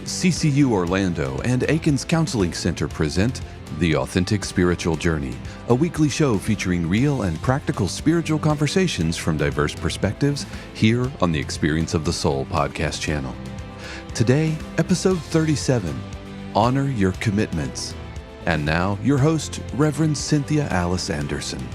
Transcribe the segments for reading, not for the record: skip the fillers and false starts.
CCU Orlando and Aikens Counseling Center present The Authentic Spiritual Journey, a weekly show featuring real and practical spiritual conversations from diverse perspectives here on the Experience of the Soul podcast channel. Today, episode 37, Honor Your Commitments. And now, your host, Reverend Cynthia Alice Anderson.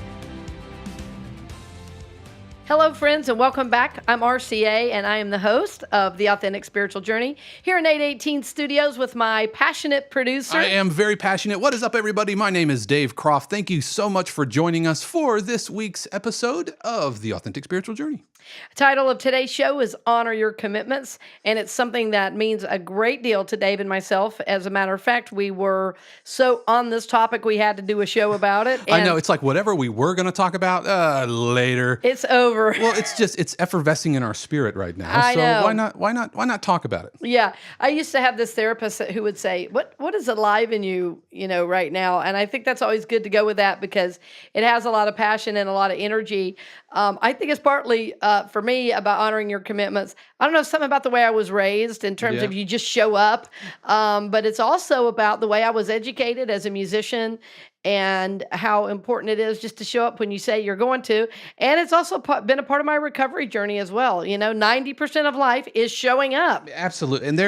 Hello, friends, and welcome back. I'm RCA, and I am the host of The Authentic Spiritual Journey here in 818 Studios with my passionate producer. I am very passionate. What is up, everybody? My name is Dave Croft. Thank you so much for joining us for this week's episode of The Authentic Spiritual Journey. The title of today's show is Honor Your Commitments, and it's something that means a great deal to Dave and myself. As a matter of fact, we were so on this topic, we had to do a show about it. I know, it's like whatever we were going to talk about later. It's over. Well, it's effervescing in our spirit right now. I know. Why not talk about it? Yeah. I used to have this therapist who would say, what is alive in you, right now? And I think that's always good to go with that because it has a lot of passion and a lot of energy. I think it's partly, for me, about honoring your commitments. I don't know, something about the way I was raised in terms of you just show up. But it's also about the way I was educated as a musician and how important it is just to show up when you say you're going to. And it's also been a part of my recovery journey as well. 90% of life is showing up. Absolutely. And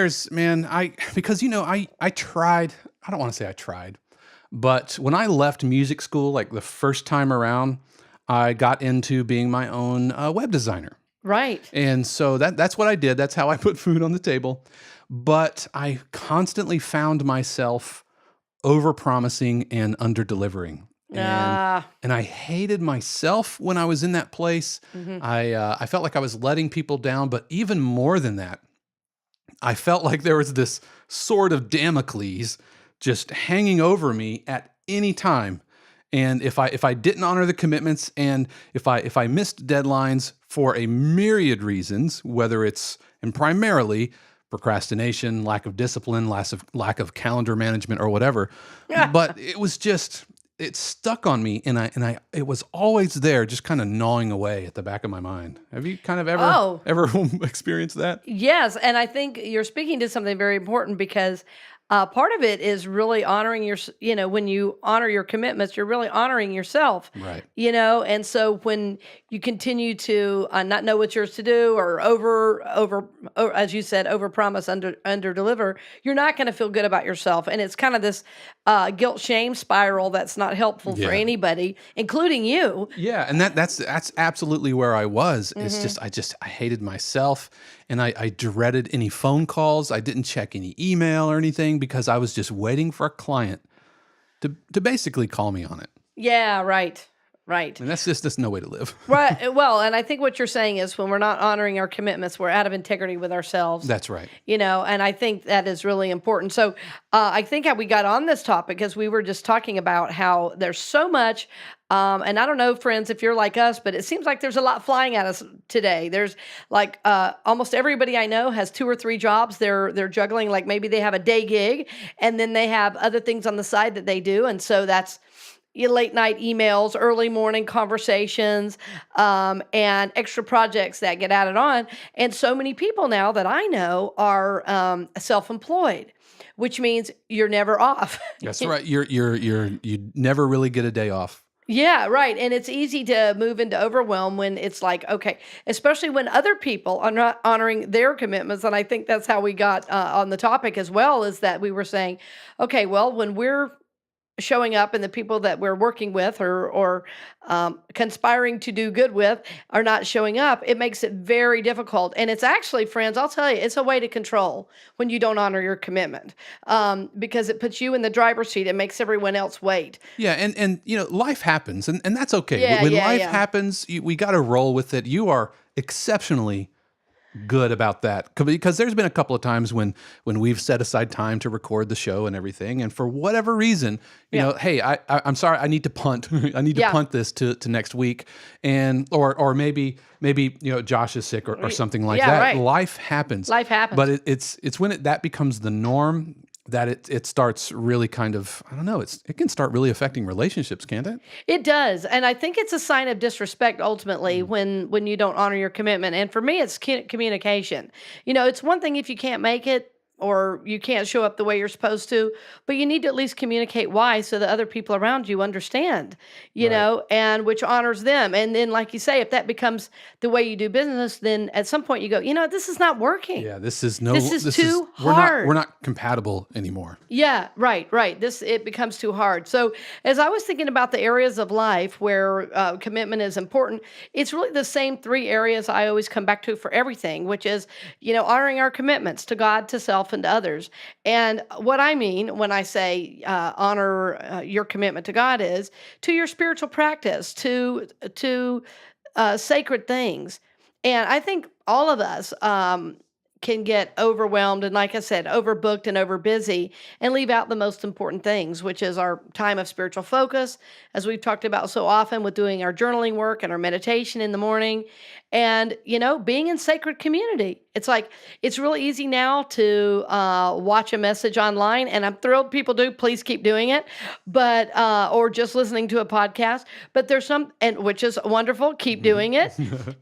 I tried, I don't want to say I tried, but when I left music school, like the first time around, I got into being my own web designer. Right. And so that's what I did. That's how I put food on the table. But I constantly found myself over-promising and under-delivering. And I hated myself when I was in that place. Mm-hmm. I felt like I was letting people down. But even more than that, I felt like there was this sword of Damocles just hanging over me at any time. And if I didn't honor the commitments, and if I missed deadlines for a myriad reasons, whether it's and primarily procrastination, lack of discipline, lack of calendar management, or whatever, but it stuck on me, and it was always there, just kind of gnawing away at the back of my mind. Have you kind of ever experienced that? Yes, and I think you're speaking to something very important because part of it is really honoring when you honor your commitments, you're really honoring yourself. Right. And so when you continue to not know what yours to do or over, as you said, overpromise, under deliver, you're not going to feel good about yourself. And it's kind of this guilt shame spiral that's not helpful for anybody, including you. Yeah. And that's absolutely where I was. Mm-hmm. It's just, I hated myself. And I dreaded any phone calls. I didn't check any email or anything because I was just waiting for a client to basically call me on it. Yeah, right. And that's no way to live. Right. Well, and I think what you're saying is when we're not honoring our commitments, we're out of integrity with ourselves. That's right. And I think that is really important. So I think how we got on this topic is we were just talking about how there's so much. And I don't know, friends, if you're like us, but it seems like there's a lot flying at us today. There's like almost everybody I know has 2 or 3 jobs. They're juggling, like maybe they have a day gig and then they have other things on the side that they do. And so that's your late night emails, early morning conversations, and extra projects that get added on. And so many people now that I know are self-employed, which means you're never off. That's right. You never really get a day off. Yeah, right. And it's easy to move into overwhelm when it's like, okay, especially when other people are not honoring their commitments. And I think that's how we got on the topic as well, is that we were saying, okay, well, when we're showing up and the people that we're working with or conspiring to do good with are not showing up, it makes it very difficult. And it's actually, friends, I'll tell you, it's a way to control when you don't honor your commitment because it puts you in the driver's seat. It makes everyone else wait. Yeah, and life happens, and that's okay. When life happens, we got to roll with it. You are exceptionally good about that because there's been a couple of times when we've set aside time to record the show and everything, and for whatever reason, hey, I'm sorry, I need to punt. I need to punt this to next week, and or maybe Josh is sick or something like that. Right. Life happens. But it's when that becomes the norm that it starts really kind of, I don't know, it can start really affecting relationships, can't it? It does. And I think it's a sign of disrespect ultimately when you don't honor your commitment. And for me, it's communication. It's one thing if you can't make it, or you can't show up the way you're supposed to, but you need to at least communicate why so that other people around you understand, Right. and which honors them. And then, like you say, if that becomes the way you do business, then at some point you go, this is not working. Yeah, this is This is too hard. we're not compatible anymore. Yeah, right. It becomes too hard. So, as I was thinking about the areas of life where commitment is important, it's really the same three areas I always come back to for everything, which is, honoring our commitments to God, to self, and to others. And what I mean when I say honor your commitment to God is to your spiritual practice, to sacred things. And I think all of us can get overwhelmed and, like I said, overbooked and overbusy and leave out the most important things, which is our time of spiritual focus, as we've talked about so often with doing our journaling work and our meditation in the morning, and being in sacred community. It's really easy now to watch a message online, and I'm thrilled people do. Please keep doing it, but or just listening to a podcast. But there's some, and which is wonderful. Keep doing it.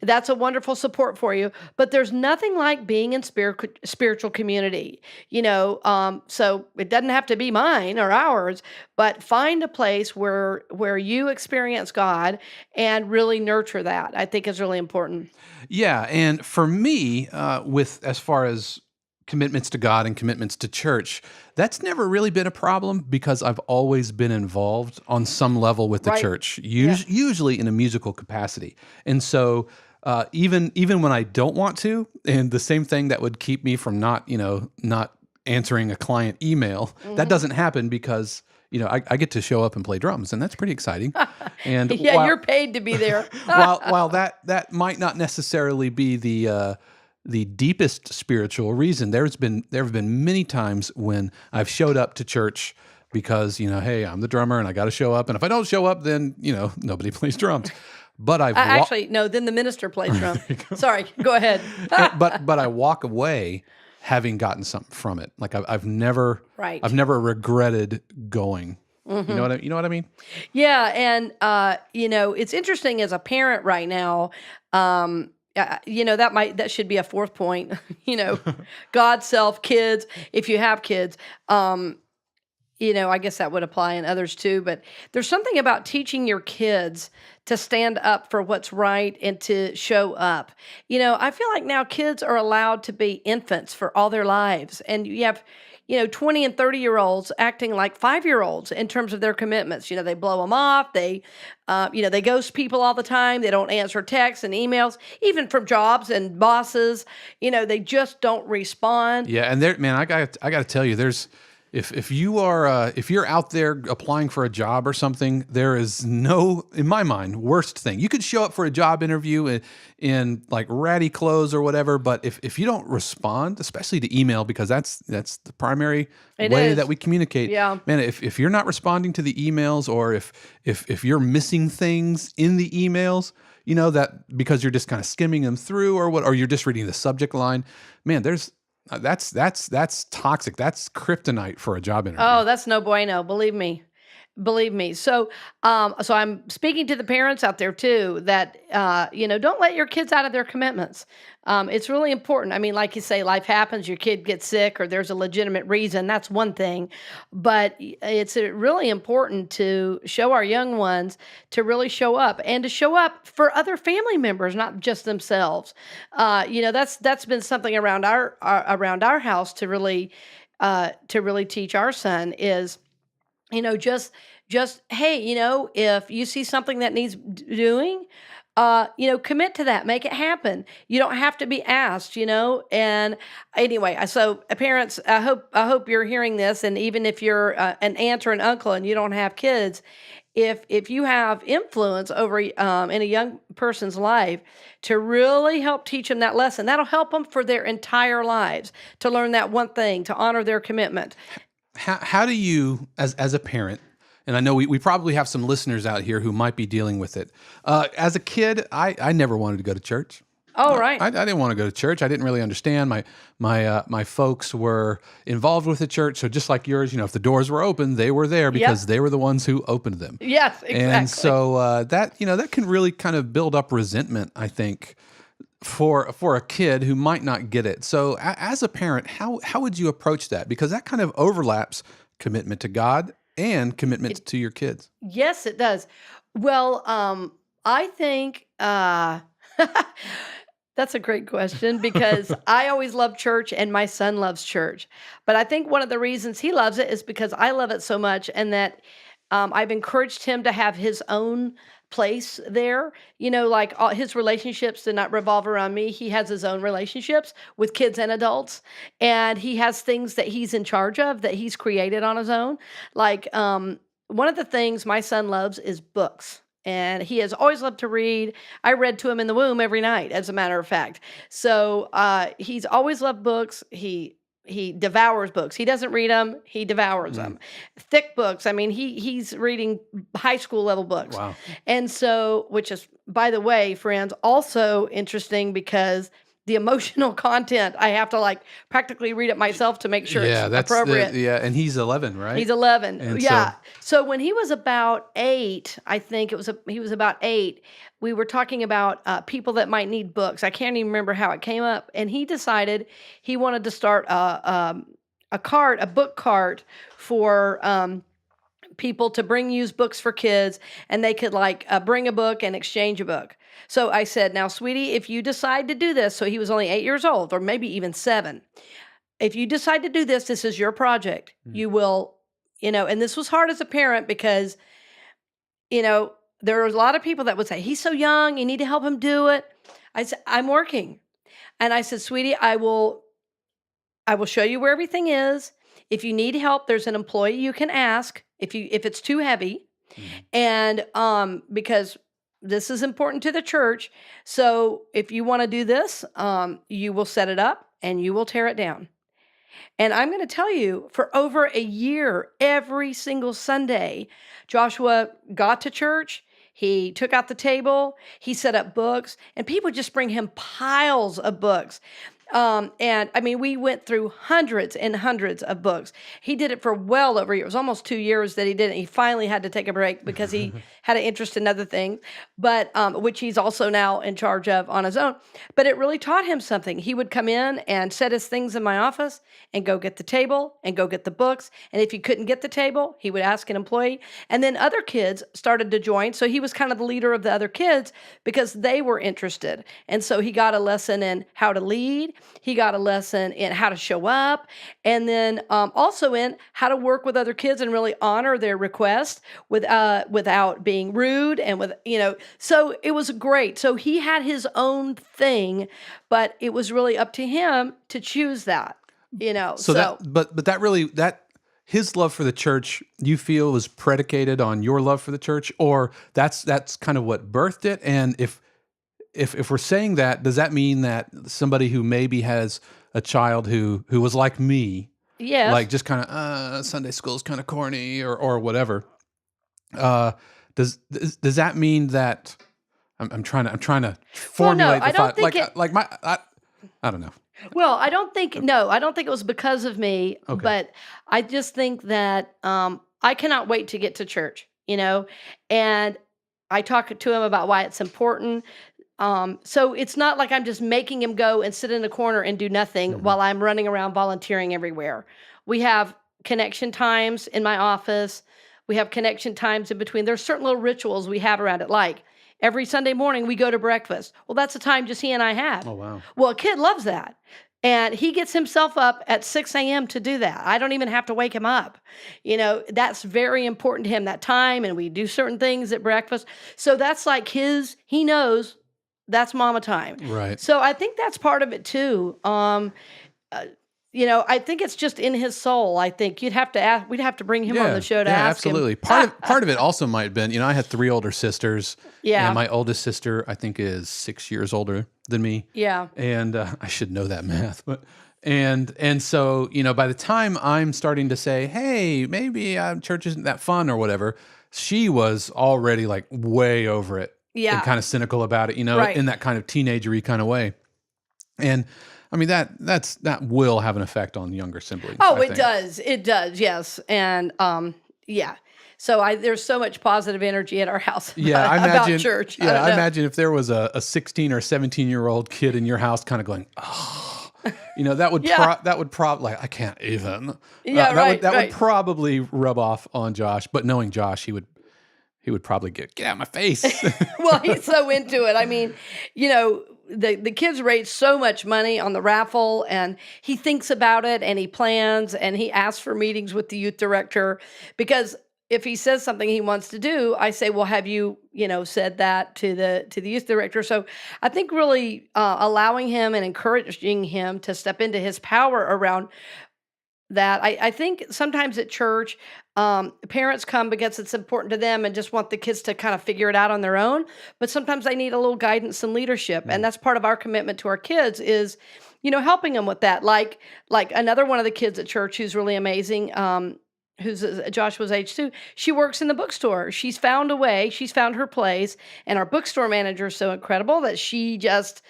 That's a wonderful support for you. But there's nothing like being in spiritual community. So it doesn't have to be mine or ours, but find a place where you experience God and really nurture that. I think is really important. Yeah, and for me, with as far as commitments to God and commitments to church, that's never really been a problem because I've always been involved on some level with the Right. church, Yeah. usually in a musical capacity. And so even when I don't want to, and the same thing that would keep me from not answering a client email, that doesn't happen because I get to show up and play drums, and that's pretty exciting. And Yeah, while, you're paid to be there. while that might not necessarily be the deepest spiritual reason, there have been many times when I've showed up to church because hey, I'm the drummer and I got to show up, and if I don't show up, then nobody plays drums. But Actually, no, then the minister plays drum. Sorry, go ahead. but I walk away having gotten something from it. Like I've never Right. I've never regretted going. You know what I mean? Yeah, and it's interesting as a parent right now. That should be a fourth point. God, self, kids. If you have kids, I guess that would apply in others too. But there's something about teaching your kids to stand up for what's right and to show up. I feel like now kids are allowed to be infants for all their lives, and you have 20 and 30-year-olds acting like 5-year-olds in terms of their commitments. They blow them off. They ghost people all the time. They don't answer texts and emails, even from jobs and bosses. They just don't respond. Yeah, and there, man, I got to tell you, there's if you're out there applying for a job or something, there is no, in my mind, worst thing. You could show up for a job interview in like ratty clothes or whatever, but if you don't respond, especially to email, because that's the primary way that we communicate. Yeah. Man, if you're not responding to the emails, or if you're missing things in the emails, that because you're just kind of skimming them through or you're just reading the subject line, man, that's toxic. That's kryptonite for a job interview. Oh, that's no bueno. Believe me. So I'm speaking to the parents out there too that, don't let your kids out of their commitments. It's really important. I mean, like you say, life happens, your kid gets sick or there's a legitimate reason. That's one thing, but it's really important to show our young ones to really show up and to show up for other family members, not just themselves. That's been something around our house to really teach our son is, just hey, if you see something that needs doing, commit to that, make it happen. You don't have to be asked, And anyway, so parents, I hope you're hearing this, and even if you're an aunt or an uncle and you don't have kids, if you have influence over in a young person's life to really help teach them that lesson, that'll help them for their entire lives to learn that one thing, to honor their commitment. How do you, as a parent, and I know we probably have some listeners out here who might be dealing with it. As a kid, I never wanted to go to church. Oh, right. I didn't want to go to church. I didn't really understand. My folks were involved with the church, so just like yours, if the doors were open, they were there because they were the ones who opened them. Yes, exactly. And so that can really kind of build up resentment, I think. for a kid who might not get it. So as a parent, how would you approach that? Because that kind of overlaps commitment to God and commitment to your kids. Yes, it does. Well, I think that's a great question because I always loved church and my son loves church. But I think one of the reasons he loves it is because I love it so much and that I've encouraged him to have his own place there. Like all his relationships do not revolve around me. He has his own relationships with kids and adults, and he has things that he's in charge of that he's created on his own. Like one of the things my son loves is books. And he has always loved to read. I read to him in the womb every night, as a matter of fact. So he's always loved books. He devours books. He doesn't read them. He devours them. Thick books. I mean, he's reading high school level books. Wow. And so, which is, by the way, friends, also interesting because the emotional content, I have to like practically read it myself to make sure it's appropriate. And he's 11, right? He's 11. And yeah. So when he was about 8, I think he was about 8, we were talking about people that might need books. I can't even remember how it came up. And he decided he wanted to start a book cart for people to bring used books for kids, and they could like bring a book and exchange a book. So I said, now, sweetie, if you decide to do this, so he was only 8 years old, or maybe even 7. If you decide to do this, this is your project. You will, and this was hard as a parent because, there was a lot of people that would say, he's so young, you need to help him do it. I said, I'm working. And I said, sweetie, I will show you where everything is. If you need help, there's an employee you can ask if it's too heavy. And because this is important to the church. So if you want to do this, you will set it up and you will tear it down. And I'm going to tell you, for over a year, every single Sunday, Joshua got to church. He took out the table, he set up books, and people just bring him piles of books. And I mean, we went through hundreds and hundreds of books. He did it for well over a year. It was almost 2 years that he did it. He finally had to take a break because he had an interest in other things, but which he's also now in charge of on his own. But it really taught him something. He would come in and set his things in my office and go get the table and go get the books. And if he couldn't get the table, he would ask an employee. And then other kids started to join. So he was kind of the leader of the other kids because they were interested. And so he got a lesson in how to lead. He got a lesson in how to show up, and then also in how to work with other kids and really honor their request without being rude and So it was great. So he had his own thing, but it was really up to him to choose that. That his love for the church, you feel, was predicated on your love for the church, or that's kind of what birthed it. And if we're saying that, does that mean that somebody who maybe has a child who was like me, like just kind of Sunday school is kind of corny or whatever, does that mean that I'm trying to formulate the thought? I don't know. Well, I don't think it was because of me, but I just think that I cannot wait to get to church, and I talk to him about why it's important. So it's not like I'm just making him go and sit in a corner and do nothing while I'm running around volunteering everywhere. We have connection times in my office. We have connection times in between. There's certain little rituals we have around it, like every Sunday morning we go to breakfast. Well, that's a time just he and I have. Oh, wow. Well, a kid loves that. And he gets himself up at 6 a.m. to do that. I don't even have to wake him up. That's very important to him, that time. And we do certain things at breakfast. So that's like he knows that's mama time. Right. So I think that's part of it too. I think it's just in his soul. I think we'd have to bring him on the show to ask absolutely. him. Part of it also might have been, I had 3 older sisters. Yeah. And my oldest sister, I think, is 6 years older than me. Yeah. And I should know that math, but and so, by the time I'm starting to say, hey, maybe church isn't that fun or whatever, she was already like way over it. Yeah. And kind of cynical about it, Right. in that kind of teenagery kind of way. And I mean, that will have an effect on younger siblings. Oh, I it think. does. It does. Yes. And, Yeah. So there's so much positive energy at our house Yeah, I about imagine. church. Yeah, I know. imagine if there was a 16 or 17-year-old kid in your house, kind of going, "Oh," that would Yeah. that would probably like, I can't even. Yeah, That would right. probably rub off on Josh. But knowing Josh, he would probably get out of my face. Well, he's so into it. I mean, the kids raise so much money on the raffle, and he thinks about it, and he plans, and he asks for meetings with the youth director, because if he says something he wants to do, I say, well, have you, said that to the youth director? So I think really allowing him and encouraging him to step into his power around that. I think sometimes at church, parents come because it's important to them and just want the kids to kind of figure it out on their own. But sometimes they need a little guidance and leadership, and that's part of our commitment to our kids is, helping them with that. Like another one of the kids at church who's really amazing. Who's Joshua's age too. She works in the bookstore. She's found a way. She's found her place, and our bookstore manager is so incredible that she just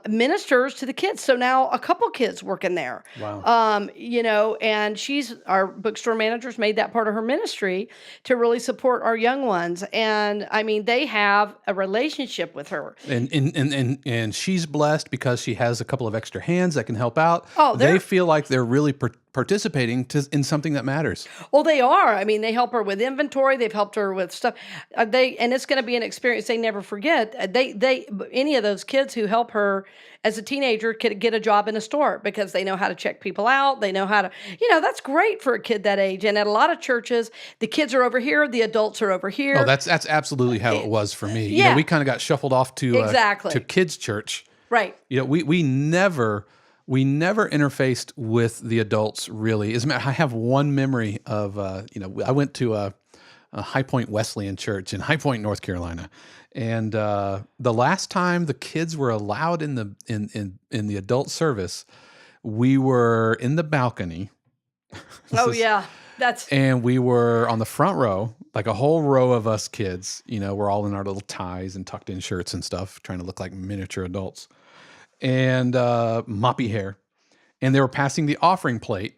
ministers to the kids. So now a couple kids work in there. Wow. And our bookstore manager's made that part of her ministry to really support our young ones. And I mean, they have a relationship with her. And she's blessed because she has a couple of extra hands that can help out. Oh, they feel like they're really participating in something that matters. Well, they are. I mean, they help her with inventory. They've helped her with stuff. And it's going to be an experience they never forget. Any of those kids who help her as a teenager could get a job in a store because they know how to check people out. They know how to, that's great for a kid that age. And at a lot of churches, the kids are over here, the adults are over here. Oh, that's absolutely how it was for me. Yeah. We kind of got shuffled off to kids' church. Right. We never interfaced with the adults really. As a matter, I have one memory of I went to a High Point Wesleyan Church in High Point, North Carolina, and the last time the kids were allowed in the adult service, we were in the balcony. And we were on the front row, like a whole row of us kids. We're all in our little ties and tucked in shirts and stuff, trying to look like miniature adults. And moppy hair, and they were passing the offering plate,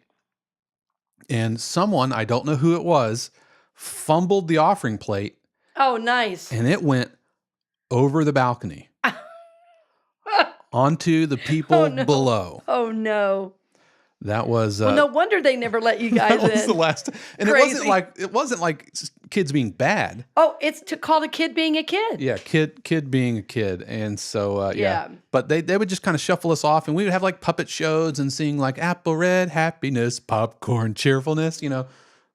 and someone, I don't know who it was, fumbled the offering plate. Oh, nice. And it went over the balcony onto the people below. Oh, no. That was well, no wonder they never let you guys in. That was the last. And Crazy. it wasn't like kids being bad. Oh, it's to call a kid being a kid. Yeah, kid being a kid. And so Yeah. But they would just kind of shuffle us off, and we would have like puppet shows and sing like apple red happiness, popcorn cheerfulness,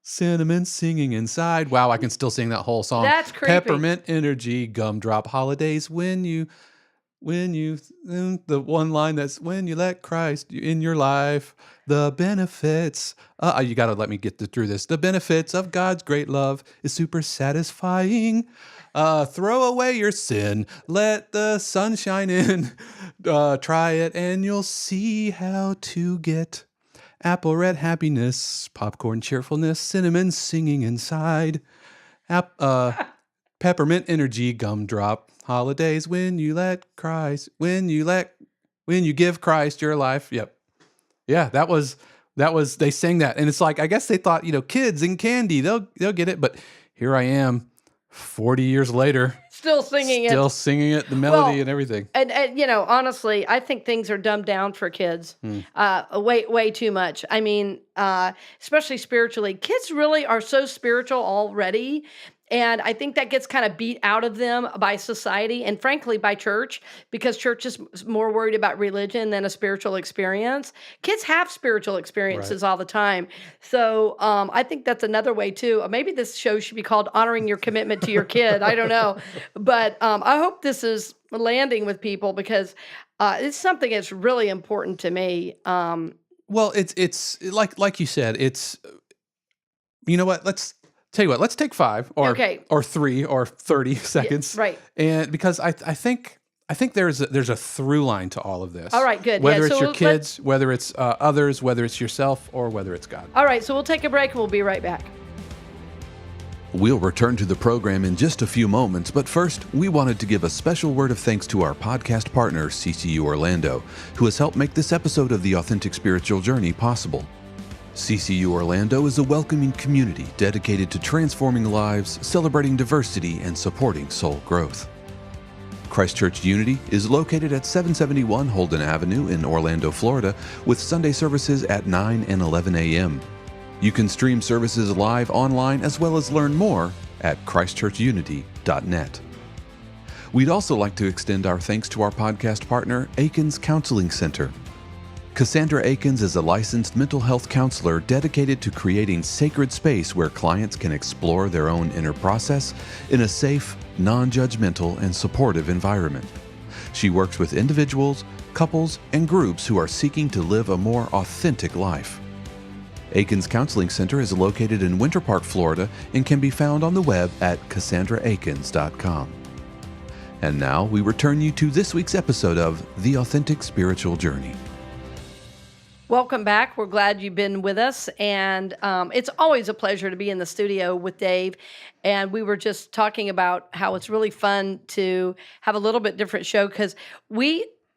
cinnamon singing inside. Wow, I can still sing that whole song. That's creepy. Peppermint energy, gumdrop holidays when you the one line that's when you let Christ in your life, the benefits. You got to let me get through this. The benefits of God's great love is super satisfying. Throw away your sin. Let the sun shine in. Try it and you'll see how to get apple red happiness, popcorn cheerfulness, cinnamon singing inside. Peppermint energy, gumdrop holidays when you give Christ your life. Yep. Yeah, that was they sang that, and it's like, I guess they thought, kids and candy, they'll get it, but here I am 40 years later Still singing it, the melody and everything. And honestly, I think things are dumbed down for kids. Way too much. I mean, especially spiritually. Kids really are so spiritual already. And I think that gets kind of beat out of them by society and frankly by church, because church is more worried about religion than a spiritual experience. Kids have spiritual experiences all the time. So I think that's another way too. Maybe this show should be called Honoring Your Commitment to Your Kid. I don't know. But I hope this is landing with people, because it's something that's really important to me. Well, it's like you said, it's, you know what, let's tell you what, let's take 5 or 3 or 30 seconds. Yeah, right. And because I think there's a through line to all of this. All right, good. Whether it's your kids, whether it's others, whether it's yourself, or whether it's God. All right, so we'll take a break and we'll be right back. We'll return to the program in just a few moments, but first, we wanted to give a special word of thanks to our podcast partner, CCU Orlando, who has helped make this episode of the Authentic Spiritual Journey possible. CCU Orlando is a welcoming community dedicated to transforming lives, celebrating diversity, and supporting soul growth. Christ Church Unity is located at 771 Holden Avenue in Orlando, Florida, with Sunday services at 9 and 11 a.m. You can stream services live online as well as learn more at christchurchunity.net. We'd also like to extend our thanks to our podcast partner, Aikens Counseling Center. Cassandra Aikens is a licensed mental health counselor dedicated to creating sacred space where clients can explore their own inner process in a safe, non-judgmental, and supportive environment. She works with individuals, couples, and groups who are seeking to live a more authentic life. Aikens Counseling Center is located in Winter Park, Florida, and can be found on the web at CassandraAikens.com. And now we return you to this week's episode of The Authentic Spiritual Journey. Welcome back. We're glad you've been with us. And it's always a pleasure to be in the studio with Dave. And we were just talking about how it's really fun to have a little bit different show because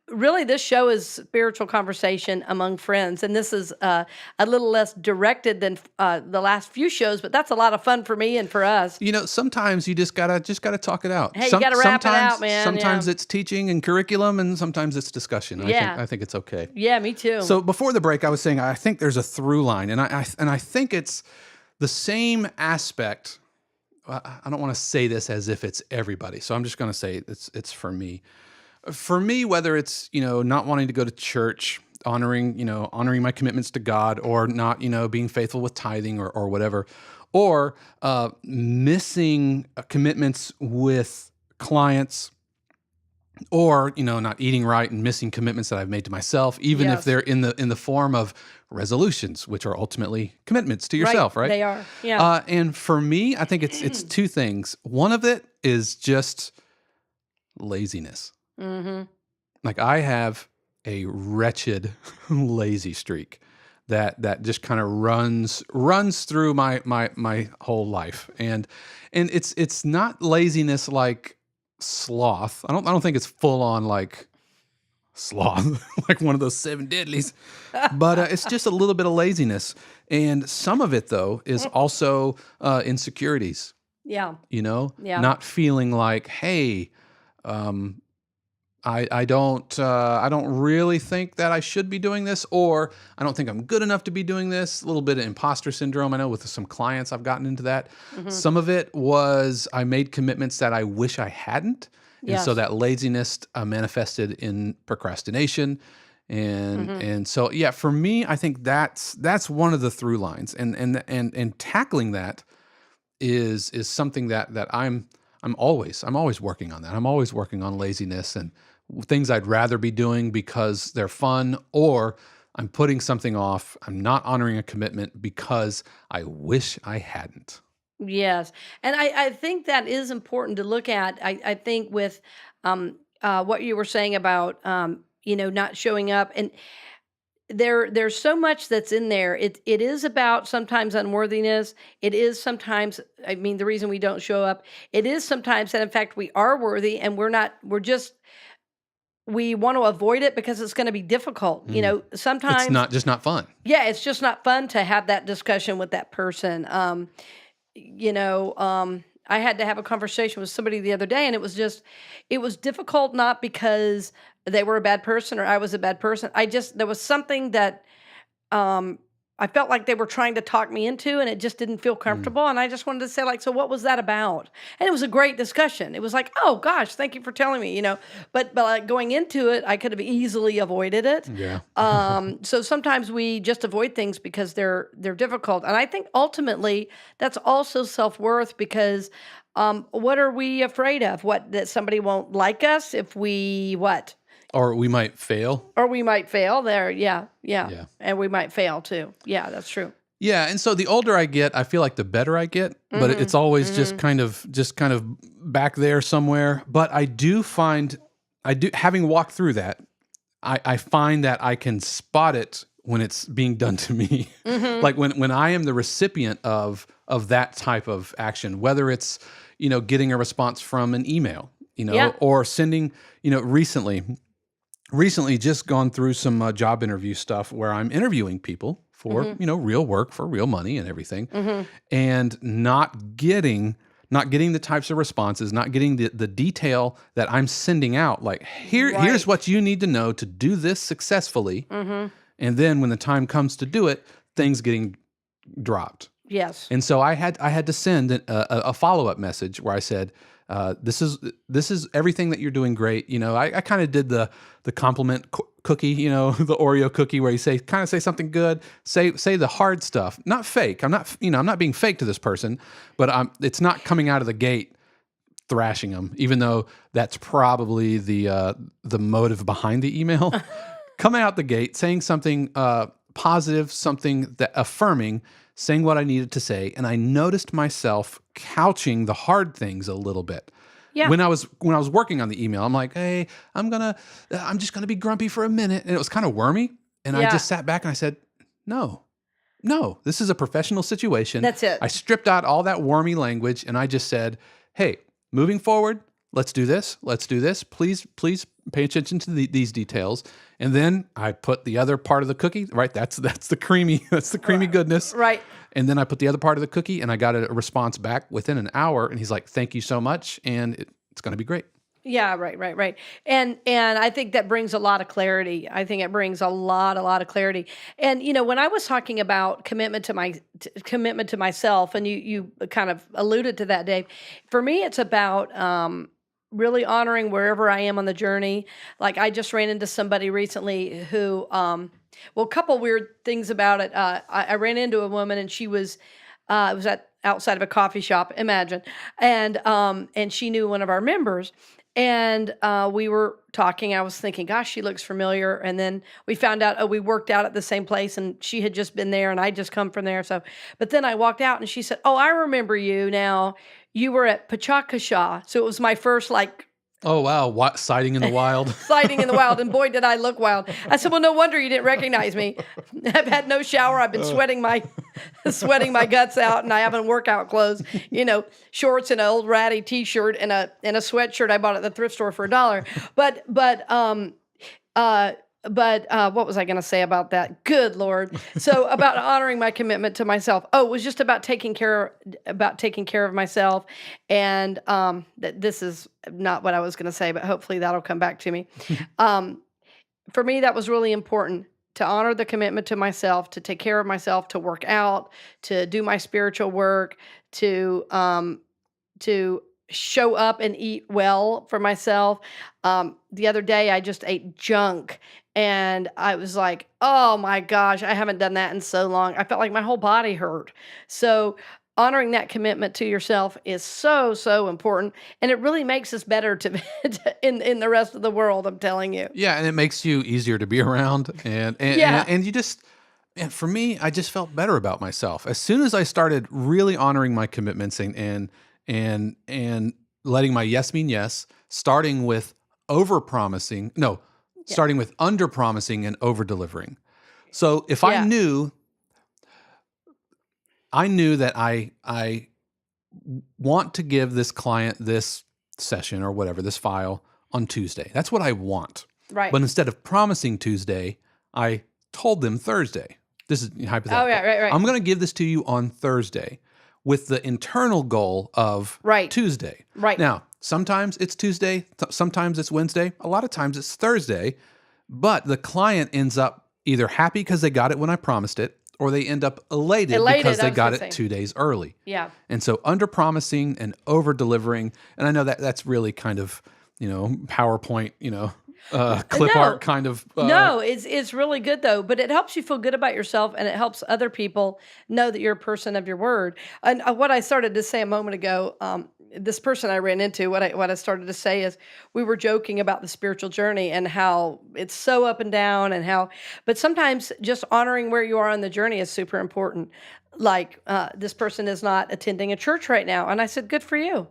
this show is spiritual conversation among friends. And this is a little less directed than the last few shows, but that's a lot of fun for me and for us. You know, sometimes you just gotta talk it out. Hey, you gotta wrap it out, man. Sometimes it's teaching and curriculum, and sometimes it's discussion. Yeah. I think it's okay. Yeah, me too. So before the break, I was saying I think there's a through line, and I think it's the same aspect. I don't want to say this as if it's everybody, so I'm just going to say it's for me. For me, whether it's, not wanting to go to church, honoring my commitments to God, or not, being faithful with tithing or whatever, or missing commitments with clients, or, not eating right and missing commitments that I've made to myself, even if they're in the form of resolutions, which are ultimately commitments to yourself, right? They are, yeah. And for me, I think it's two things. One of it is just laziness. Mm-hmm. Like I have a wretched lazy streak that just kind of runs through my whole life, and it's not laziness like sloth. I don't think it's full on like sloth, like one of those 7 deadlies, but it's just a little bit of laziness, and some of it though is also insecurities. Yeah, not feeling like, hey. I don't really think that I should be doing this, or I don't think I'm good enough to be doing this. A little bit of imposter syndrome. I know with some clients I've gotten into that. Mm-hmm. Some of it was I made commitments that I wish I hadn't. And so that laziness manifested in procrastination. And so, yeah, for me, I think that's one of the through lines. And tackling that is something that I'm always working on that. I'm always working on laziness and things I'd rather be doing because they're fun, or I'm putting something off. I'm not honoring a commitment because I wish I hadn't. Yes. And I think that is important to look at. I think with what you were saying about, not showing up, and there's so much that's in there. It is about sometimes unworthiness. It is sometimes, the reason we don't show up, it is sometimes that in fact we are worthy and we want to avoid it because it's going to be difficult. Sometimes it's not fun. Yeah, it's just not fun to have that discussion with that person. I had to have a conversation with somebody the other day, and it was difficult, not because they were a bad person or I was a bad person. There was something that I felt like they were trying to talk me into, and it just didn't feel comfortable. And I just wanted to say, so what was that about? And it was a great discussion. It was like, oh gosh, thank you for telling me, but like going into it, I could have easily avoided it. Yeah. So sometimes we just avoid things because they're difficult. And I think ultimately that's also self-worth, because what are we afraid of? That somebody won't like us if we what? Or we might fail. There, yeah. And we might fail too. Yeah, that's true. Yeah, and so the older I get, I feel like the better I get, but it's always just kind of back there somewhere. But having walked through that, I find that I can spot it when it's being done to me. Mm-hmm. Like when I am the recipient of that type of action, whether it's, getting a response from an email, or sending, recently just gone through some job interview stuff where I'm interviewing people for, real work, for real money and everything. Mm-hmm. And not getting the types of responses, not getting the detail that I'm sending out. Like, here's what you need to know to do this successfully. Mm-hmm. And then when the time comes to do it, things getting dropped. Yes. And so I had to send a follow-up message where I said, this is everything that you're doing great. I kind of did the compliment cookie, the Oreo cookie, where you say something good, say the hard stuff, not fake. I'm not being fake to this person, but it's not coming out of the gate thrashing them, even though that's probably the motive behind the email. Coming out the gate, saying something positive, something that affirming, saying what I needed to say, and I noticed myself couching the hard things a little bit. Yeah. When I was working on the email, I'm like, hey, I'm just gonna be grumpy for a minute, and it was kind of wormy, and I just sat back and I said, no, this is a professional situation. That's it. I stripped out all that wormy language, and I just said, hey, moving forward, let's do this. Please pay attention to these details. And then I put the other part of the cookie, right? That's the creamy goodness. Right. And then I put the other part of the cookie, and I got a response back within an hour. And he's like, thank you so much. And it's going to be great. Yeah, right. And I think that brings a lot of clarity. I think it brings a lot of clarity. And when I was talking about commitment to myself, and you kind of alluded to that, Dave. For me, it's about really honoring wherever I am on the journey. Like, I just ran into somebody recently who, a couple weird things about it. I ran into a woman, and she was, it was outside of a coffee shop, imagine. And she knew one of our members. And we were talking. I was thinking, gosh, she looks familiar. And then we found out, we worked out at the same place, and she had just been there, and I just come from there. But then I walked out, and she said, oh, I remember you now. You were at Pachakasha. So it was my first, oh, wow. What? Sighting in the wild? Sighting in the wild. And boy, did I look wild. I said, well, no wonder you didn't recognize me. I've had no shower. I've been sweating my guts out, and I have on workout clothes, shorts and an old ratty t-shirt and a sweatshirt I bought at the thrift store for $1. But what was I going to say about that? Good Lord. So about honoring my commitment to myself. Oh, it was just about taking care of myself. And this is not what I was going to say, but hopefully that'll come back to me. For me, that was really important, to honor the commitment to myself, to take care of myself, to work out, to do my spiritual work, to show up and eat well for myself. The other day, I just ate junk. And I was like, oh my gosh, I haven't done that in so long. I felt like my whole body hurt. So honoring that commitment to yourself is so, so important. And it really makes us better in the rest of the world, I'm telling you. Yeah, and it makes you easier to be around. And you just, and for me, I just felt better about myself. As soon as I started really honoring my commitments and letting my yes mean yes, starting with under promising and over delivering. So if I knew that I want to give this client this session or whatever, this file on Tuesday. That's what I want. Right. But instead of promising Tuesday, I told them Thursday. This is hypothetical. Oh, yeah, right. I'm going to give this to you on Thursday with the internal goal of Tuesday. Right. Now, sometimes it's Tuesday, sometimes it's Wednesday, a lot of times it's Thursday, but the client ends up either happy because they got it when I promised it, or they end up elated because they got it 2 days early. Yeah. And so under promising and over delivering, and I know that's really kind of, PowerPoint, clip art kind of. No, it's really good though, but it helps you feel good about yourself, and it helps other people know that you're a person of your word. And what I started to say a moment ago, this person I ran into, what I started to say is, we were joking about the spiritual journey and how it's so up and down, but sometimes just honoring where you are on the journey is super important. Like, this person is not attending a church right now. And I said, good for you.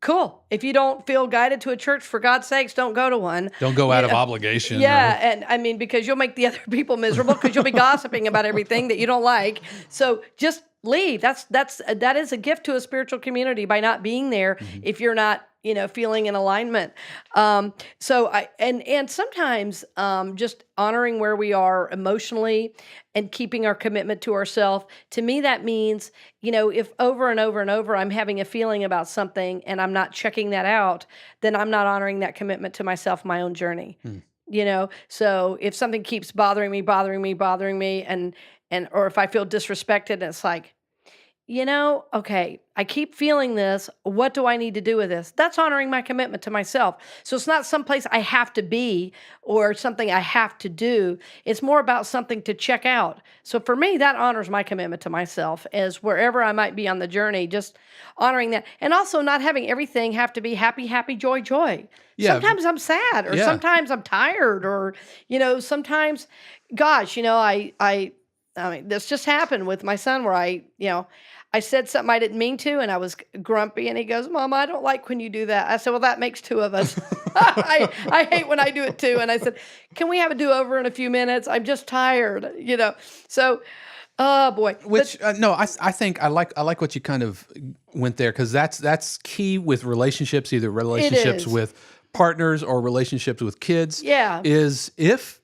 Cool. If you don't feel guided to a church, for God's sakes, don't go to one. Don't go out of obligation. Yeah. And I mean, because you'll make the other people miserable because you'll be gossiping about everything that you don't like. So just leave. That is a gift to a spiritual community by not being there if you're not, feeling in alignment. And sometimes just honoring where we are emotionally and keeping our commitment to ourselves. To me, that means, if over and over and over I'm having a feeling about something and I'm not checking that out, then I'm not honoring that commitment to myself, my own journey. So if something keeps bothering me, and or if I feel disrespected, and it's like, okay, I keep feeling this. What do I need to do with this? That's honoring my commitment to myself. So it's not someplace I have to be or something I have to do. It's more about something to check out. So for me, that honors my commitment to myself, as wherever I might be on the journey, just honoring that. And also not having everything have to be happy, happy, joy, joy. Yeah. Sometimes I'm sad, or Yeah. sometimes I'm tired, or, sometimes, gosh, I mean, this just happened with my son where I said something I didn't mean to, and I was grumpy, and he goes, "Mom, I don't like when you do that." I said, "Well, that makes two of us." I hate when I do it too. And I said, "Can we have a do-over in a few minutes? I'm just tired," So, oh boy. Which no, I think I like what you kind of went there, because that's key with relationships, either relationships with partners or relationships with kids. Yeah. Is if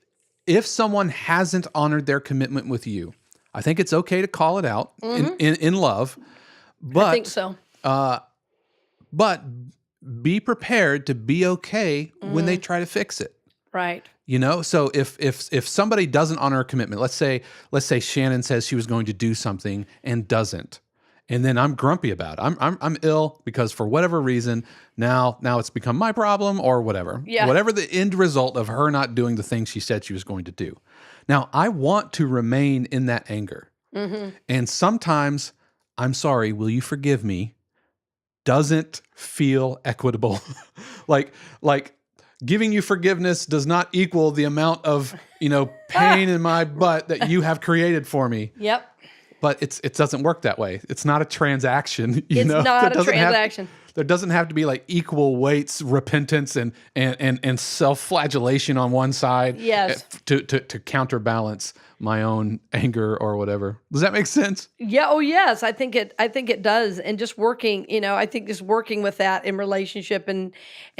someone hasn't honored their commitment with you, I think it's okay to call it out in love, but I think so. But be prepared to be okay when they try to fix it. Right. So if somebody doesn't honor a commitment, let's say Shannon says she was going to do something and doesn't, and then I'm grumpy about it. I'm ill because for whatever reason now it's become my problem or whatever. Yeah. Whatever the end result of her not doing the thing she said she was going to do. Now I want to remain in that anger, and sometimes I'm sorry. Will you forgive me? Doesn't feel equitable. like giving you forgiveness does not equal the amount of, pain in my butt that you have created for me. Yep. But it doesn't work that way. It's not a transaction. It's not a transaction. There doesn't have to be like equal weights, repentance and self-flagellation on one side. Yes. To counterbalance my own anger or whatever. Does that make sense? Yeah. Oh, yes. I think it does. And just working, I think just working with that in relationship and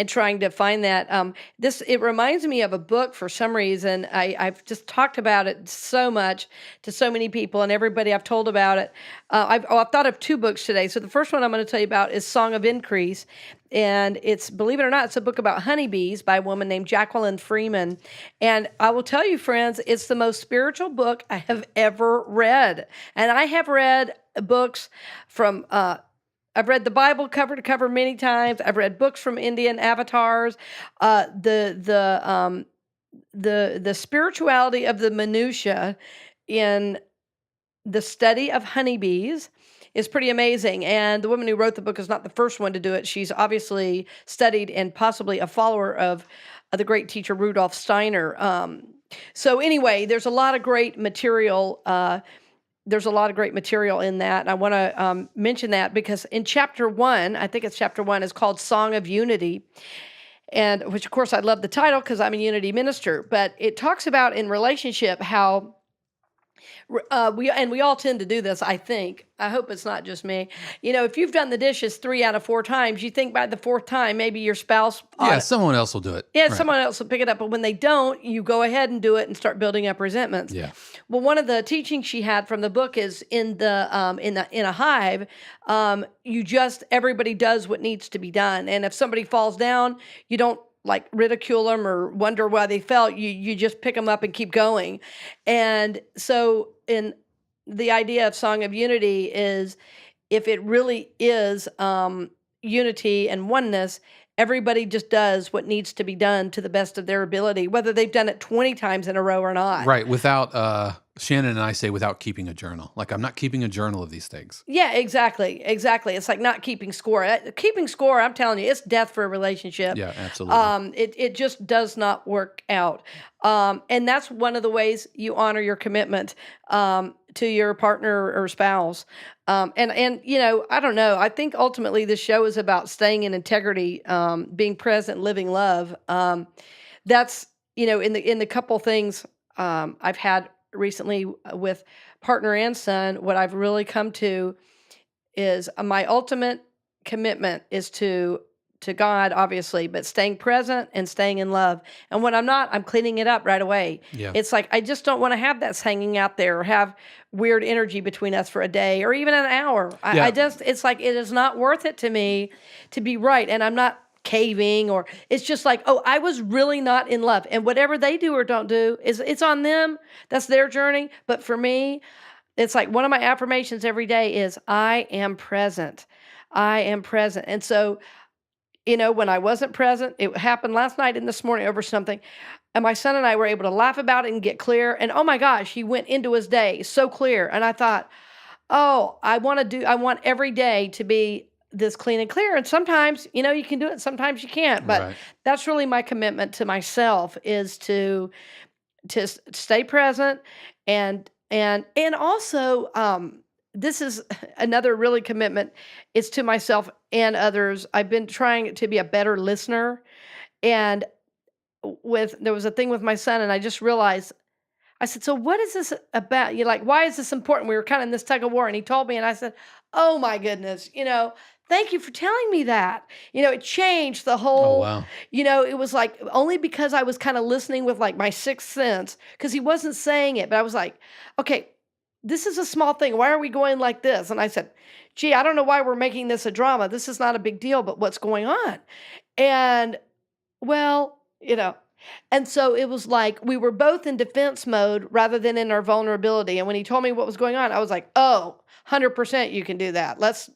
trying to find that. It reminds me of a book for some reason. I've just talked about it so much to so many people and everybody I've told about it. I've thought of two books today. So the first one I'm going to tell you about is Song of Increase. And it's, believe it or not, it's a book about honeybees by a woman named Jacqueline Freeman. And I will tell you, friends, it's the most spiritual book I have ever read. And I have read books from, I've read the Bible cover to cover many times. I've read books from Indian avatars. The spirituality of the minutia in the study of honeybees is pretty amazing. And the woman who wrote the book is not the first one to do it. She's obviously studied and possibly a follower of the great teacher Rudolf Steiner. So anyway, there's a lot of great material. There's a lot of great material in that. And I want to mention that because in chapter 1, I think it's chapter 1, is called Song of Unity. And which, of course, I love the title because I'm a unity minister. But it talks about in relationship how we all tend to do this, I think. I hope it's not just me. If you've done the dishes 3 out of 4 times, you think by the 4th time, maybe your spouse... someone else will do it. Yeah, Right. Someone else will pick it up. But when they don't, you go ahead and do it and start building up resentments. Yeah. Well, one of the teachings she had from the book is in a hive, everybody does what needs to be done. And if somebody falls down, you don't like ridicule them or wonder why they fell. You just pick them up and keep going. And so in the idea of Song of Unity is if it really is unity and oneness, everybody just does what needs to be done to the best of their ability, whether they've done it 20 times in a row or not. Right. Without, Shannon and I say without keeping a journal. Like, I'm not keeping a journal of these things. Yeah, exactly. It's like not keeping score. Keeping score, I'm telling you, it's death for a relationship. Yeah, absolutely. It just does not work out. And that's one of the ways you honor your commitment to your partner or spouse. And I don't know. I think ultimately this show is about staying in integrity, being present, living love. That's in the couple things I've had recently with partner and son, what I've really come to is my ultimate commitment is to God, obviously, but staying present and staying in love. And when I'm not, I'm cleaning it up right away. Yeah. It's like I just don't want to have that hanging out there or have weird energy between us for a day or even an hour. Yeah. It's like it is not worth it to me to be right. And I'm not caving, or it's just like, oh, I was really not in love. And whatever they do or don't do it's on them. That's their journey. But for me, it's like one of my affirmations every day is I am present. I am present. And so, when I wasn't present, it happened last night and this morning over something. And my son and I were able to laugh about it and get clear. And oh my gosh, he went into his day so clear. And I thought, oh, I want every day to be this clean and clear. And sometimes, you can do it. Sometimes you can't. But Right. that's really my commitment to myself is to stay present and also this is another really commitment. It's to myself and others. I've been trying to be a better listener. And there was a thing with my son, and I just realized, I said, so what is this about? You're like, why is this important? We were kind of in this tug of war. And he told me, and I said, oh my goodness, thank you for telling me that. It changed the Oh, whole, wow. it was like only because I was kind of listening with like my sixth sense, because he wasn't saying it, but I was like, okay, this is a small thing. Why are we going like this? And I said, gee, I don't know why we're making this a drama. This is not a big deal, but what's going on? And well, and so it was like we were both in defense mode rather than in our vulnerability. And when he told me what was going on, I was like, oh, 100% you can do that. Let's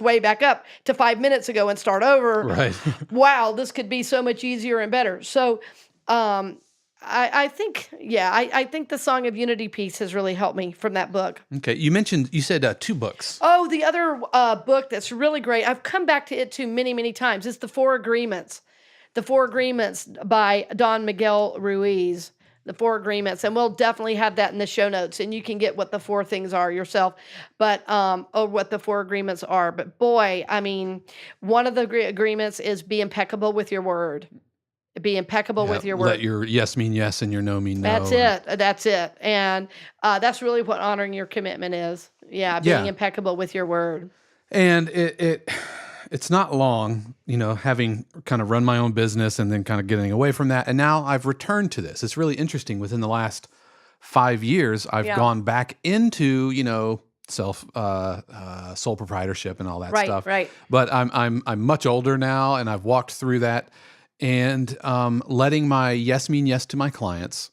way back up to 5 minutes ago and start over. Right. Wow, this could be so much easier and better. So I think, I think the Song of Unity piece has really helped me from that book. Okay. You said 2 books. Oh, the other book that's really great, I've come back to it too many, many times. It's The Four Agreements. The Four Agreements by Don Miguel Ruiz. The Four Agreements. And we'll definitely have that in the show notes. And you can get what the 4 things are yourself, but or what the 4 agreements are. But boy, I mean, one of the agreements is be impeccable with your word. Be impeccable Yeah, with your word. let your yes mean yes and your no mean no. That's it. That's it. And that's really what honoring your commitment is. Yeah, being Yeah. impeccable with your word. And it's not long, having kind of run my own business and then kind of getting away from that. And now I've returned to this. It's really interesting. Within the last 5 years, I've Yeah. gone back into, self sole proprietorship and all that Right, stuff. right. But I'm much older now, and I've walked through that, and letting my yes mean yes to my clients,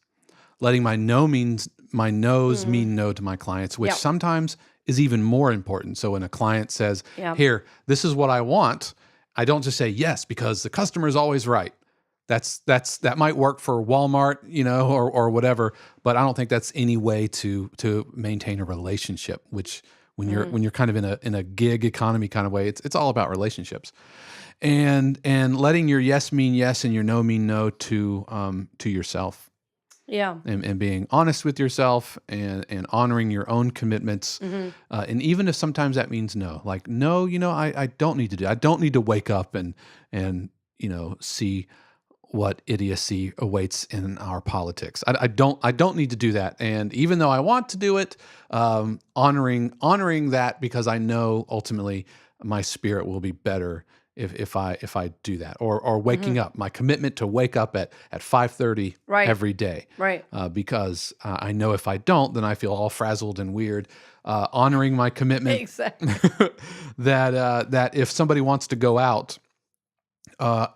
letting my no means my no's mean no to my clients, which Yep. sometimes is even more important. So when a client says, Yeah. here, this is what I want, I don't just say yes because the customer is always right. That might work for Walmart, or whatever, but I don't think that's any way to maintain a relationship, which when you're kind of in a gig economy kind of way, it's all about relationships. And letting your yes mean yes and your no mean no to yourself. Yeah. And being honest with yourself and honoring your own commitments. And even if sometimes that means no, like, no, I don't need to do, I don't need to wake up and see what idiocy awaits in our politics. I don't need to do that. And even though I want to do it, honoring that, because I know ultimately my spirit will be better if I do that, or waking up, my commitment to wake up at 5:30 Right. every day, Right. because I know if I don't, then I feel all frazzled and weird. Honoring my commitment Exactly. that if somebody wants to go out,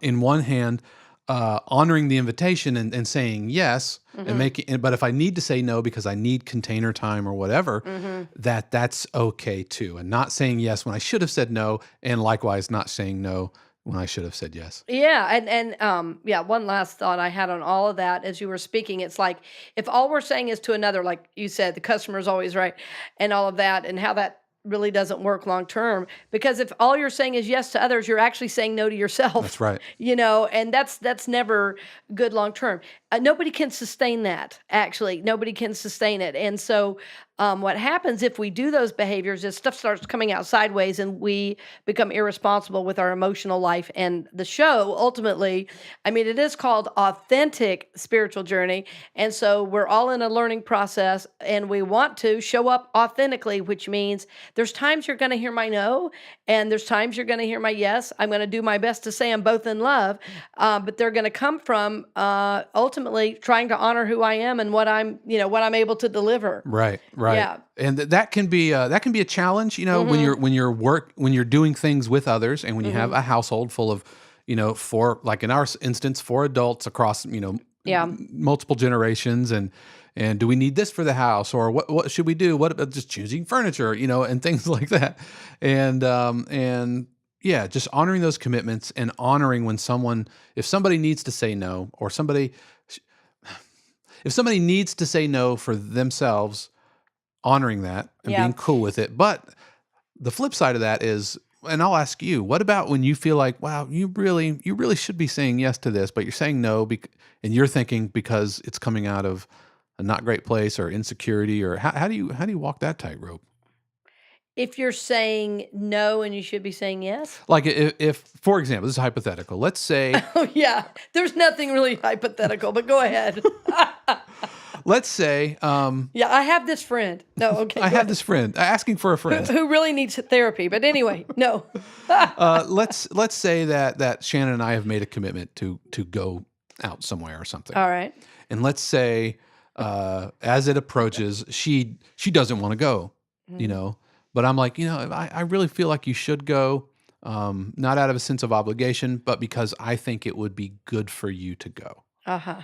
in one hand, honoring the invitation and saying yes, and making, but if I need to say no because I need container time or whatever, that's okay too, and not saying yes when I should have said no, and likewise not saying no when I should have said yes. Yeah, and one last thought I had on all of that as you were speaking, it's like if all we're saying is to another, like you said, the customer's always right, and all of that, and how that really doesn't work long term, because if all you're saying is yes to others, you're actually saying no to yourself. That's right. And that's never good long term. nobody can sustain that. Actually, nobody can sustain it. And so, what happens if we do those behaviors is stuff starts coming out sideways, and we become irresponsible with our emotional life. And the show ultimately, I mean, it is called Authentic Spiritual Journey, and so we're all in a learning process, and we want to show up authentically, which means there's times you're going to hear my no, and there's times you're going to hear my yes. I'm going to do my best to say them both in love, but they're going to come from ultimately trying to honor who I am and what I'm able to deliver. Right. Yeah. And that can be a challenge, when you're doing things with others, and when you have a household full of, four, like in our instance, four adults across, multiple generations, and do we need this for the house, or what should we do? What about just choosing furniture, and things like that, and yeah, just honoring those commitments and honoring when if somebody needs to say no, or if somebody needs to say no for themselves, honoring that and being cool with it. But the flip side of that is, and I'll ask you, what about when you feel like, wow, you really should be saying yes to this, but you're saying no, and you're thinking because it's coming out of a not great place or insecurity, or how do you walk that tightrope? If you're saying no and you should be saying yes? Like if for example, this is hypothetical. Let's say, Oh, yeah. There's nothing really hypothetical, but go ahead. let's say, Yeah, I have this friend. No, okay. I have this friend asking for a friend. Who really needs therapy. But anyway, no. Let's say that Shannon and I have made a commitment to go out somewhere or something. All right. And let's say, as it approaches, she doesn't want to go, but I'm like, I really feel like you should go, not out of a sense of obligation, but because I think it would be good for you to go. Uh-huh.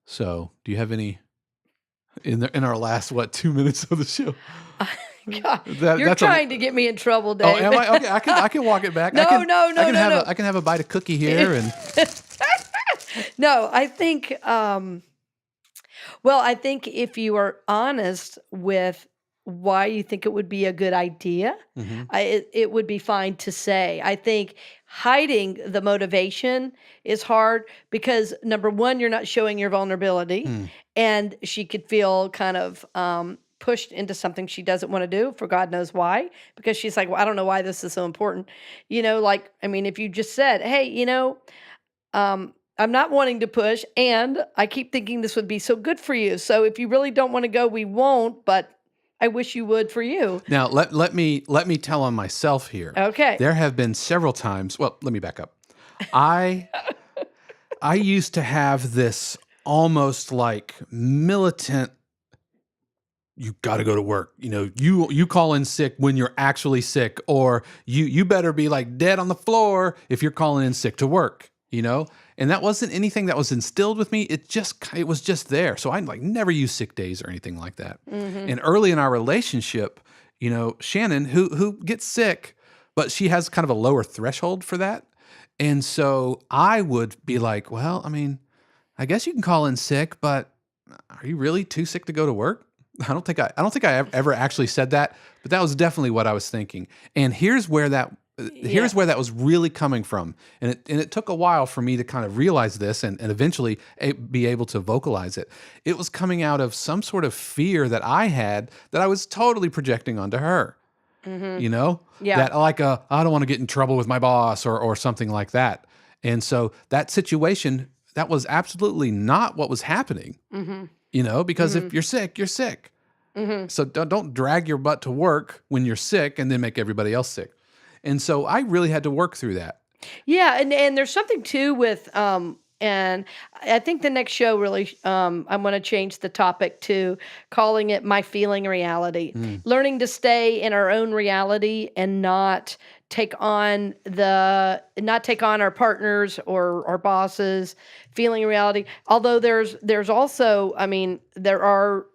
So do you have any in our last 2 minutes of the show? God, you're trying to get me in trouble, Dave. Oh, am I? Okay, I can walk it back. No. I can have a bite of cookie here, and No, I think I think if you are honest with why you think it would be a good idea, it would be fine to say. I think hiding the motivation is hard because, number one, you're not showing your vulnerability, and she could feel kind of pushed into something she doesn't want to do for God knows why, because she's like, well, I don't know why this is so important. If you just said, hey, I'm not wanting to push, and I keep thinking this would be so good for you. So if you really don't want to go, we won't, but I wish you would for you. Now, let me tell on myself here. Okay. There have been several times. Well, let me back up. I used to have this almost like militant, you got to go to work. You call in sick when you're actually sick, or you better be like dead on the floor if you're calling in sick to work, And that wasn't anything that was instilled with me. It was just there. So I never use sick days or anything like that. And early in our relationship, Shannon, who gets sick, but she has kind of a lower threshold for that. And so I would be like, well, I guess you can call in sick, but are you really too sick to go to work? I don't think I ever actually said that, but that was definitely what I was thinking. And here's where that was really coming from. And it took a while for me to kind of realize this and eventually be able to vocalize it. It was coming out of some sort of fear that I had that I was totally projecting onto her. Yeah. That I don't want to get in trouble with my boss or something like that. And so that situation, that was absolutely not what was happening. Because if you're sick, you're sick. So don't drag your butt to work when you're sick and then make everybody else sick. And so I really had to work through that. Yeah, and there's something too with and I think the next show really I'm going to change the topic to calling it My Feeling Reality. Learning to stay in our own reality and not take on our partners or our bosses feeling reality. Although there's also, there are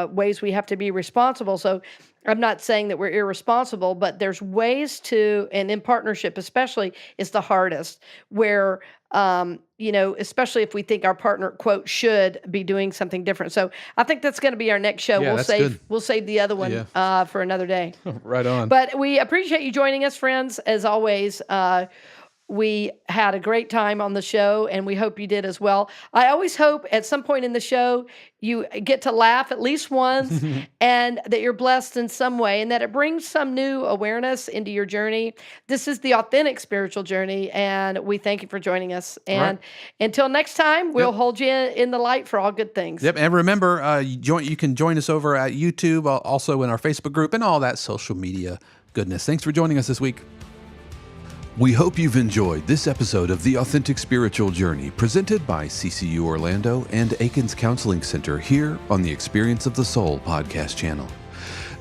ways we have to be responsible. So I'm not saying that we're irresponsible, but there's ways to, and in partnership especially, is the hardest, where, especially if we think our partner, quote, should be doing something different. So I think that's going to be our next show. Yeah, We'll save the other one for another day. Right on. But we appreciate you joining us, friends. As always, We had a great time on the show, and we hope you did as well. I always hope at some point in the show you get to laugh at least once and that you're blessed in some way and that it brings some new awareness into your journey. This is the authentic spiritual journey, and we thank you for joining us. And until next time, we'll hold you in the light for all good things. Yep. And remember, you can join us over at YouTube, also in our Facebook group, and all that social media goodness. Thanks for joining us this week. We hope you've enjoyed this episode of The Authentic Spiritual Journey, presented by CCU Orlando and Aikens Counseling Center here on the Experience of the Soul podcast channel.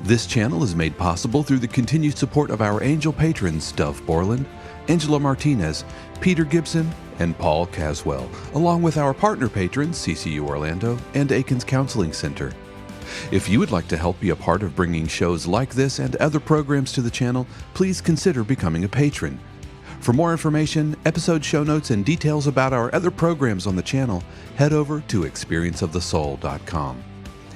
This channel is made possible through the continued support of our angel patrons Dove Borland, Angela Martinez, Peter Gibson, and Paul Caswell, along with our partner patrons CCU Orlando and Aikens Counseling Center. If you would like to help be a part of bringing shows like this and other programs to the channel, please consider becoming a patron. For more information, episode show notes, and details about our other programs on the channel, head over to experienceofthesoul.com.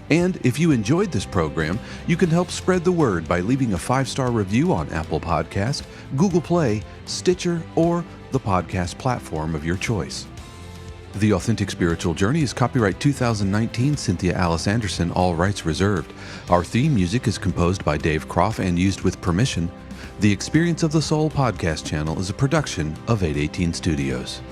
And if you enjoyed this program, you can help spread the word by leaving a 5-star review on Apple Podcast, Google Play, Stitcher, or the podcast platform of your choice. The Authentic Spiritual Journey is copyright 2019 Cynthia Alice Anderson, all rights reserved. Our theme music is composed by Dave Croft and used with permission. The Experience of the Soul podcast channel is a production of 818 Studios.